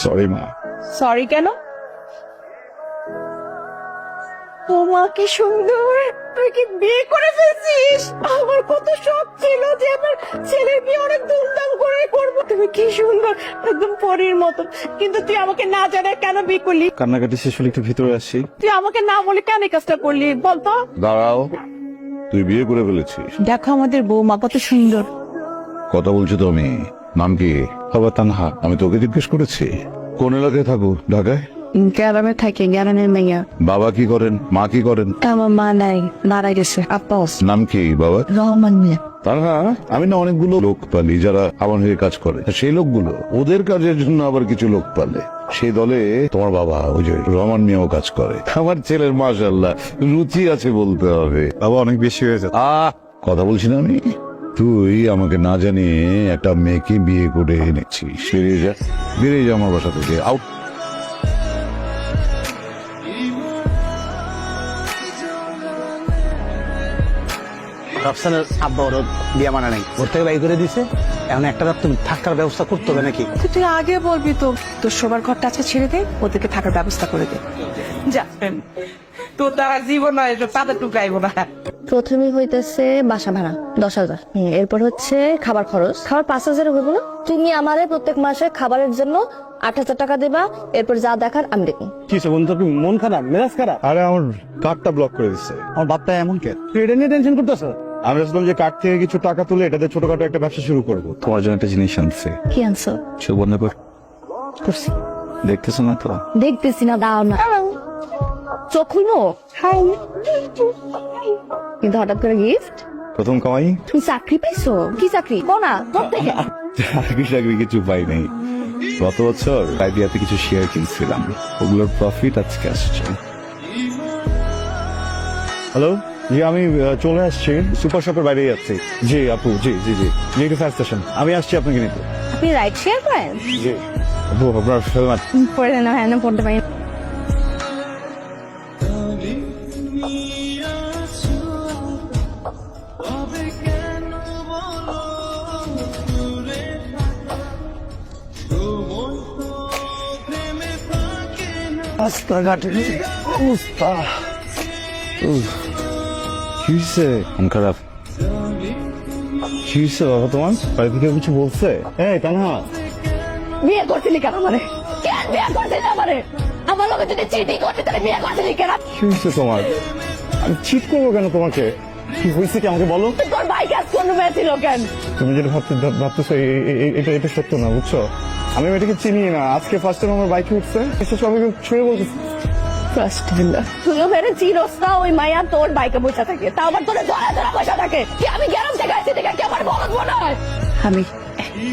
Sorry মা। Sorry কেন? তোমাকে সুন্দর, তুই কি বিয়ে করে ফেলছিস? আমার কত শখ ছিল যে আমার ছেলের বিয়ে অনেক ধুমধাম করে করবো। তুমি কি সুন্দর, একদম পরীর মতো। কিন্তু তুই আমাকে না জানায় কেন বিয়ে করলি? কান্নাকাটি শেষ হলে একটু ভিতরে আসি। তুই আমাকে না বলে কেন এই কাজটা করলি বলতো? দাঁড়াও, তুই বিয়ে করে ফেলেছিস? দেখো আমাদের বৌমা কত সুন্দর। কথা বলছো তো আমি। নাম কি? বাবা তানহা। আমি তোকে জিজ্ঞেস করেছি কোন এলাকায় থাকো? ঢাকায়? গ্রামে থাকে, গ্রামের মেয়ে। বাবা কি করেন, মা কি করেন? আমার মা নাই, মারা গেছে। আপা নাম কি বাবা? রহমান মিয়া। তানহা, আমি না অনেকগুলো লোক পালি যারা আমার হয়ে কাজ করে। সেই লোকগুলো ওদের কাজের জন্য আবার কিছু লোক পালে। সেই দলে তোমার বাবা ওই যে রহমান মিয়াও কাজ করে। আমার ছেলের মাশাআল্লাহ রুচি আছে বলতে হবে। বাবা অনেক বেশি হয়ে যাচ্ছে। কথা বলছি না আমি। তুই আমাকে না জানিয়ে একটা মেয়েকে বিয়ে করে এনেছিস। বেরিয়ে যা আমার বাসা থেকে, আউট। রাফসানের আব্বা ওর বিয়ে মানা নাই, ওর থেকে বাই করে দিছে। এখন একটা রাত তুমি থাকার ব্যবস্থা করতে হবে নাকি? তুই আগে বলবি তো। তোর শোবার ঘরটা আজকে ছেড়ে দে, ওদেরকে থাকার ব্যবস্থা করে দে। যা, তোর দ্বারা জীবন পাতা টুকাইব না। প্রথমেই হইতেছে বাসা ভাড়া 10,000, এরপর হচ্ছে খাবার খরচ, খাবার 5,000 হইব না? তুমি আমারে প্রত্যেক মাসে খাবারের জন্য 8,000 টাকা দেবা, এরপর যা দেখার আমি দেখবো। কি বন্ধু, তুমি মন খারাপ, মেজাজ খারাপ? আরে আমার কার্ডটা ব্লক করে দিচ্ছে। আমার বাপটা এমন কে? তুই এটা নিয়ে টেনশন করতেছ? আমি ভাবছিলাম যে কার্ড থেকে কিছু টাকা তুলে এটাতে ছোটখাটো একটা ব্যবসা শুরু করবো। তোমার জন্য একটা জিনিস আনছে। কি আনছো? চোখ বন্ধ কর। করছি। দেখতেছো না তো? দেখতেছি না, দাও না। চোখ খুলবো? কিন্তু হঠাৎ করে গিফট? প্রথম কামাই। তুমি চাকরি পাইছো? কি চাকরি? কোনা প্রত্যেকে। চাকরি কিছু পাই নাই। গত বছর আইডিয়াতে কিছু শেয়ার কিনছিলাম, ওগুলোর প্রফিট আজকে আসছে। হ্যালো, জি আমি চলে আসছি, সুপার শপের বাইরে যাচ্ছি। জি আপু, জি জি জি জি একটু ফায়ার স্টেশন। আমি আসছি আপনাকে নিতে। আপনি রাইড শেয়ার করেন? জি আপু, আপনার হেলমেট। পড়ে না, হ্যাঁ না পড়তে পারি। রাস্তাঘাটে অবস্থা। কি হয়েছে? মন খারাপ? কি হয়েছে বাবা তোমার? বাড়ি থেকে কিছু বলছে? এই তানহা, বিয়ে করছিলি কেন আমারে? কেন বিয়ে করছিলি আমারে? আমার লোকে যদি চিটিং করতে তাহলে বিয়ে করছিলি কেন? কি হয়েছে তোমার? আমি চিট করবো কেন তোমাকে? কি হয়েছে কি আমাকে বলো। তোর ভাই কাজ কোন মেয়েছিল কেন? তুমি যেটা ভাবতেছো এটা সত্য না, বুঝছো? আমি মেয়েটাকে চিনি না, আজকে ফার্স্ট টাইম আমার বাইকে উঠছে, এসে সবাইকে ছুঁয়ে বলতেছে। তুইও মেরে চিরস না, ওই মায়া তোর বাইকে বসে থাকে, তা আবার তোর ধরা ধরা বসে থাকে। কি আমি গ্যারাম থেকে আসছি দেখে কি আমার বলদ মনে হয়? আমি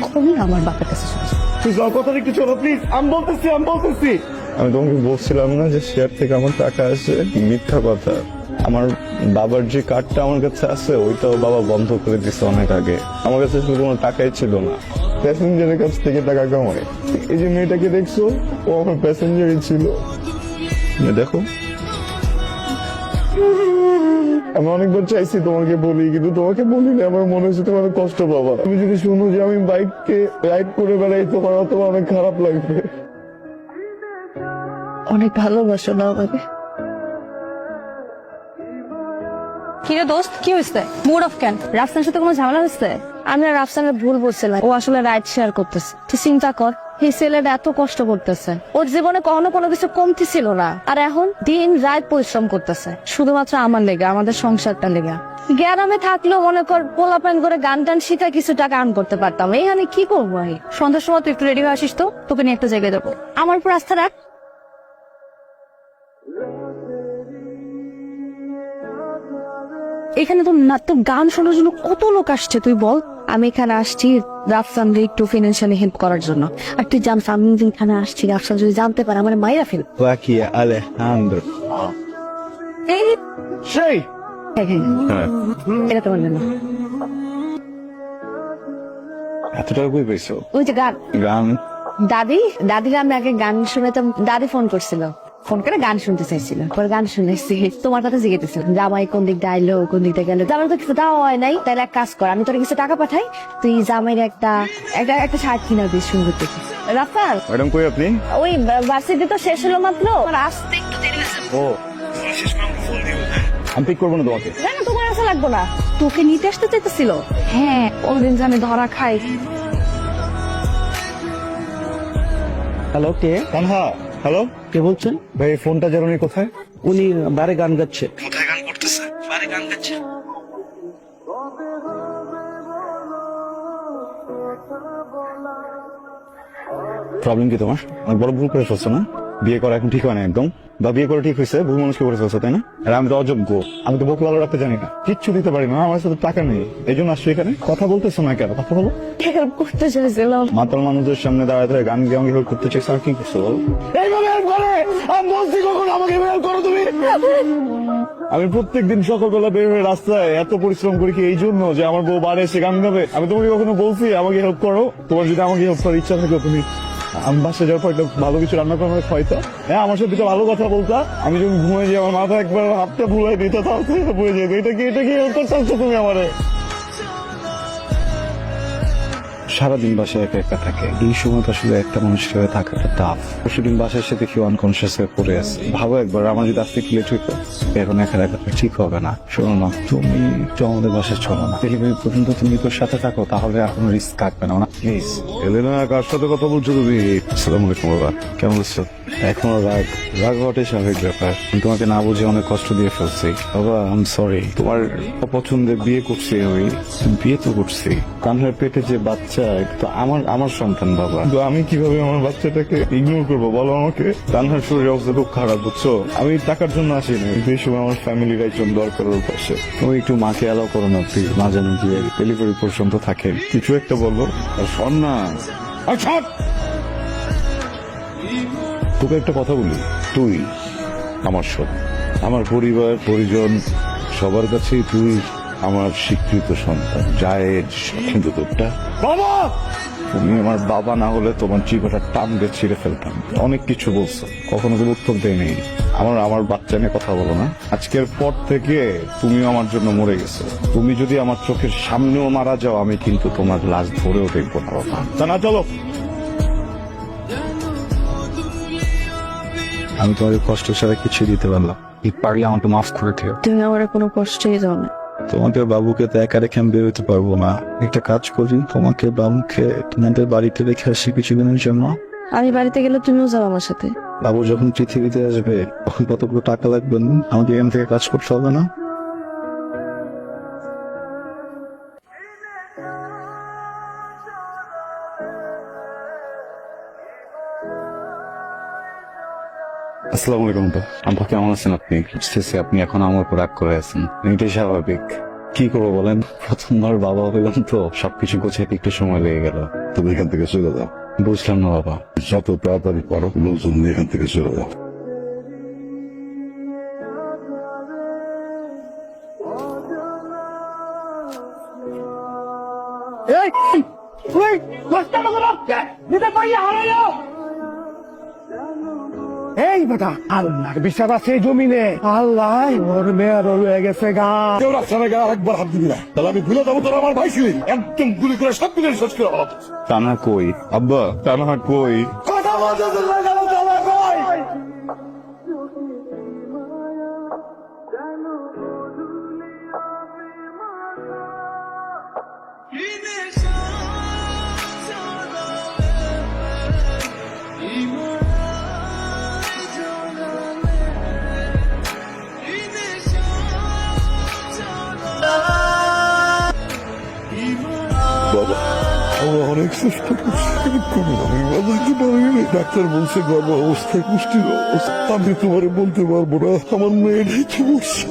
এখন আমার বাপের কাছে শুনছি। তুই যাও, কথা একটু চলো প্লিজ। আমি বলতেছি আমি তোমাকে বলছিলাম না যে শেয়ার থেকে আমার টাকা আসে? মিথ্যা কথা। আমার বাবার যে কার্ডটা আমার কাছে আছে ওইটাও বাবা বন্ধ করে দিচ্ছে অনেক আগে। আমার কাছে শুধু কোনো টাকাই ছিল না, প্যাসেঞ্জারের কাছ থেকে টাকা কামাই। এই যে মেয়েটাকে দেখছো, ও আমার প্যাসেঞ্জারই ছিল। দেখো, আমি অনেকবার চাইছি তোমাকে বলি, কিন্তু তোমাকে বলিনি। আমার মনে হচ্ছে তোমার কষ্ট পাবা। তুমি যদি শুনো যে আমি বাইককে রাইড করে বেড়াই, তোমার অনেক খারাপ লাগবে। অনেক ভালোবাসো না আমাকে? কিরে দোস্ত, কি হয়েছে? মুড অফ কেন? রাফসানের সাথে কোনো ঝামেলা হয়েছে? আমি আর রাফসানের ভুল বলছিলাম, ও আসলে রাইড শেয়ার করতেছে। তুই চিন্তা কর, এই ছেলেটা এত কষ্ট করতেছে, ওর জীবনে কখনো কোনো কিছু কমতি ছিল না, আর এখন দিন রাত পরিশ্রম করতেছে শুধুমাত্র আমার লেগে, আমাদের সংসারটা লেগে। গ্রামে থাকলেও মনে কর পোলাপান করে গান টান শিখা কিছু টাকা আর্ন করতে পারতাম। এইখানে কি করবো? আমি সন্ধ্যার সময় তুই একটু রেডি হয়ে আসিস তো, তোকে নিয়ে একটা জায়গায় যাবো। আমার উপর আস্থা রাখ। এখানে তো না, তো গান শোনার জন্য কত লোক আসছে তুই বল। আমি এখানে আসছি রাফসানকে একটু ফিনান্সিয়ালি হেল্প করার জন্য। আর তুই জান, আমি এখানে আসছি, রাফসান যদি জানতে পারে আমার মাইরা ফেল। Joaquín Alejandro. সেই এটা তোমার জন্য। এত টাকা কই পেয়েছো? ওই যে গান, গান? দাদির আমি আগে গান শুনেতাম, দাদি ফোন করছিল। ফোন করে গান শুনতে চাইছিল, পরে গান শুনেছি তোমার কথা জিজ্ঞেসছিল জামাই কোন দিক দিয়ে আইলো, কোন দিক দিয়ে গেলো। জামাই তো কিছু দেওয়া হয় নাই, তাহলে এক কাজ কর, আমি তোর কিছু টাকা পাঠাই, তুই জামাইয়ের একটা একটা একটা শার্ট কিনা দিস সুন্দর দেখে। রাফাল, ম্যাডাম কই আপনি? ওই ভার্সিটি তো শেষ হলো মাত্র, আমার আসতে একটু দেরি হয়েছে। ও আমি পিক করবো না তোমাকে। না না, তোমার আসা লাগবো না, তোকে নিতে আসতে চাইতেছিল। হ্যাঁ, ওদিন যে আমি ধরা খাই। হ্যালো, কে তানহা, হ্যালো কে বলছেন? ভাই, ফোনটা জানুনি কোথায়? উনি বারে গান গাচ্ছে। কোথায় গান করতেছে? বারে গান গাচ্ছে। প্রবলেম কি তোমার? অনেক বড় ভুল করে ফেলছো না? বিয়ে করা এখন ঠিক হয় না একদম, বা বিয়ে করে ঠিক হয়েছে, ভুল মানুষকে করে ফেলছো, তাই না? আর আমি তো অযোগ্য, আমি তো বোক লালো রাখতে জানি না, কিচ্ছু দিতে পারি না, আমার সাথে টাকা নেই, এই জন্য আসছো এখানে। কথা বলতেছো না কেন? কথা বলো। হেল্প করতে চাইছিলাম। মাতাল মানুষদের সামনে দাঁড়ায় দাঁড়ায় গান গেয়ে আমাকে help করতে চাইছো, আর কি করছো বলো? এইভাবে help করে? আমি বলছি কখন আমাকে help করো তুমি? আমি প্রত্যেকদিন সকালবেলা বের হয়ে রাস্তায় এত পরিশ্রম করি কি এই জন্য যে আমার বউ বাড়ি এসে গান গাবে? আমি তোমাকে কখনো বলছি আমাকে হেল্প করো? তোমার যদি আমাকে হেল্প করার ইচ্ছা থাকে তুমি আমি বাসে যাওয়ার পর একটা ভালো কিছু রান্না করে আমাকে খাইতো, হ্যাঁ আমার সাথে ভালো কথা বলতা, আমি যখন ঘুমিয়ে যাই আমার মাথা একবার হাতটা ভুলাই দিত, তাহলে বুঝে যেত এটা কি হেল্প করতে চাচ্ছো তুমি আমারে? সারাদিন বাসায় একা একা থাকে, এই সময় আসলে একটা মানুষের সাথে থাকাটা টাফ। পরশুদিন বাসায় এসে দেখি আনকনসিয়াস হয়ে পড়ে আছে। ভাবো একবার আমার যদি আজকে লেট হইতো, এখন একা একা ঠিক হবে না। শোনো না, তুমি তো আমাদের বাসায় চলো না, ডেলিভারি পর্যন্ত তুমি তোর সাথে থাকো, তাহলে আর কোনো রিস্ক থাকবে না, প্লিজ। এলেনা, কার সাথে কথা বলছো তুমি? আসসালামু আলাইকুম বাবা, কেমন আছো? এখনো রাগ রাগ হওয়াটাই স্বাভাবিক ব্যাপার, আমি তোমাকে না বুঝে অনেক কষ্ট দিয়ে ফেলছি বাবা, আই এম সরি। তোমার পছন্দের বিয়ে করছি, ওই বিয়ে তো করছি, কানহার পেটে যে বাচ্চা এটা তো আমার সন্তান বাবা, তো আমি কিভাবে আমার বাচ্চাটাকে ইগনোর করবো বলো আমাকে? কানহার শরীর অবস্থা খুব খারাপ, বুঝছো? আমি টাকার জন্য আসিনি, কিন্তু এই সময় আমার ফ্যামিলির একজন দরকার ওর পাশে। তুমি একটু মাকে অ্যালাউ করো না প্লিজ, মা যেন গিয়ে ডেলিভারি পর্যন্ত থাকে, কিছু একটা বলবো। আর শোন না, আর শোন, তোকে একটা কথা বলি, তুই আমার সব, আমার পরিবার পরিজন সবার কাছেই তুই আমার স্বীকৃত সন্তান, জায়েজ, কিন্তু তোরটা বাবা, তুমি আমার বাবা না হলে তোমার জীবনটা টান দিয়ে ছিঁড়ে ফেলতাম। অনেক কিছু বলছো, কখনো কোনো উত্তর দেয়নি। আমার বাচ্চা নিয়ে কথা বলো না। আজকের পর থেকে তুমিও আমার জন্য মরে গেছো, তুমি যদি আমার চোখের সামনেও মারা যাও আমি কিন্তু তোমার লাশ ধরেও দেখবো না বাবা। তা না, চলো। আমি তোমাকে কষ্ট ছাড়া কিছু দিতে পারলাম, পারলে আমাকে মাফ করে দিও। তুমি আমার কোনো কষ্টই দাও না। তোমাকে বাবুকে তো একা রেখে আমি বেরোতে পারবো না, একটা কাজ করি, তোমাকে বাবুকে তোমাদের বাড়িতে রেখে আসি কিছুদিনের জন্য। আমি বাড়িতে গেলে তুমিও যাও আমার সাথে। বাবু যখন পৃথিবীতে আসবে তখন কতগুলো টাকা লাগবে না? আমাকে এখান থেকে কাজ করতে হবে না? আসসালামু আলাইকুম আপা। আপা কেমন আছেন আপনি? বুঝতেছি আপনি এখন আমার উপর রাগ করে আছেন, এটাই স্বাভাবিক। কি করবো বলেন, প্রথমবার বাবা হইলাম তো সবকিছু গোছাইতে একটু সময় লেগে গেল। তুমি এখান থেকে চলে যাও, বুঝলাম না বাবা। যত তাড়াতাড়ি পারো লোকজন নিয়ে এখান থেকে চলে যাও। এই বেটা, আল্লাহর বিশ্বাস আছে জমিনে, আল্লাহ ওর মেয়ের হয়ে গেছে গা। কেউ রাস্তা না গেলে আরেকবার হাত দিবি না, তাহলে আমি ভুলে যাবো তোর আমার ভাই ছিলি, একদম গুলি করে সব কিছু শেষ করে ফেলাবো। টানা কই আব্বা, টানা কই? কথা বলতে তোমরা গেল চলে কই? বাবা, আমরা অনেক চেষ্টা করছি, কোনো আমি বাজাইতে পারিনি। ডাক্তার বলছে গর্ভ অবস্থায় পুষ্টির অবস্থা। আমি তোমারে বলতে পারবো না আমার মেয়েটাই কি বলছে।